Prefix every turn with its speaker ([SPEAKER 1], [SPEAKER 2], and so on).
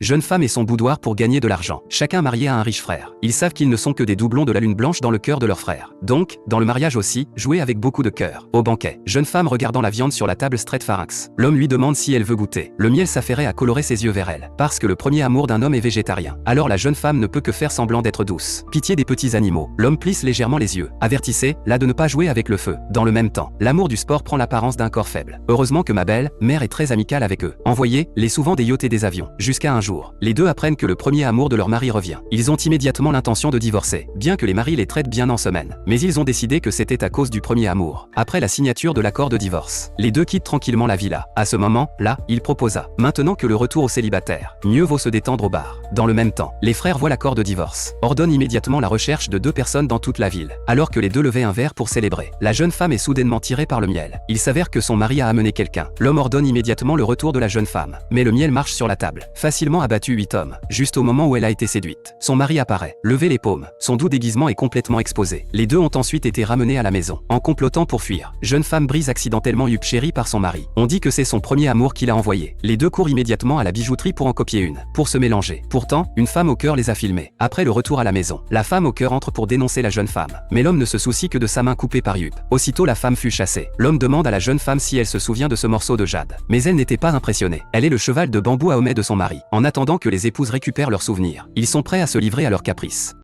[SPEAKER 1] jeune femme et son boudoir pour gagner de l'argent. Chacun marié à un riche frère. Ils savent qu'ils ne sont que des doublons de la lune blanche dans le cœur de leur frère. Donc, dans le mariage aussi, jouer avec beaucoup de cœur. Au banquet, jeune femme regardant la viande sur la table straight pharynx. L'homme lui demande si elle veut goûter. Le miel s'affairait à colorer ses yeux vers elle. Parce que le premier amour d'un homme est végétarien. Alors la jeune femme ne peut que faire semblant d'être douce. Pitié des petits animaux. L'homme plisse légèrement les yeux. Avertissez, là de ne pas jouer avec le feu. Dans le même temps, l'amour du sport prend l'apparence d'un corps faible. Heureusement que ma belle-mère est très amicale avec eux. Envoyez-les souvent des yachts et des avions. Jusqu'à un jour, les deux apprennent que le premier amour de leur mari revient. Ils ont immédiatement l'intention de divorcer, bien que les maris les traitent bien en semaine. Mais ils ont décidé que c'était à cause du premier amour. Après la signature de l'accord de divorce, les deux quittent tranquillement la villa. À ce moment-là, il proposa. Maintenant que le retour au célibataire, mieux vaut se détendre au bar. Dans le même temps, les frères voient l'accord de divorce, ordonnent immédiatement la recherche de deux personnes dans toute la ville. Alors que les deux levaient un verre pour célébrer, la jeune femme est soudainement tirée par le miel. Il s'avère que son mari a amené quelqu'un. L'homme ordonne immédiatement le retour de la jeune femme. Mais le miel marche sur la table. Facilement abattu 8 hommes. Juste au moment où elle a été séduite. Son mari apparaît. Levez les paumes. Son doux déguisement est complètement exposé. Les deux ont ensuite été ramenés à la maison. En complotant pour fuir, jeune femme brise accidentellement Yup chérie par son mari. On dit que c'est son premier amour qui l'a envoyé. Les deux courent immédiatement à la bijouterie pour en copier une. Pour se mélanger. Pourtant, une femme au cœur les a filmés. Après le retour à la maison, la femme au cœur entre pour dénoncer la jeune femme. Mais l'homme ne se soucie que de sa main coupée par Yup. Aussitôt la femme fut chassée. L'homme demande à la jeune femme si elle se souvient de ce morceau de jade. Mais elle n'était pas impressionnée. Elle est le cheval de bambou à Homet de son mari. En attendant que les épouses récupèrent leurs souvenirs, ils sont prêts à se livrer à leurs caprices.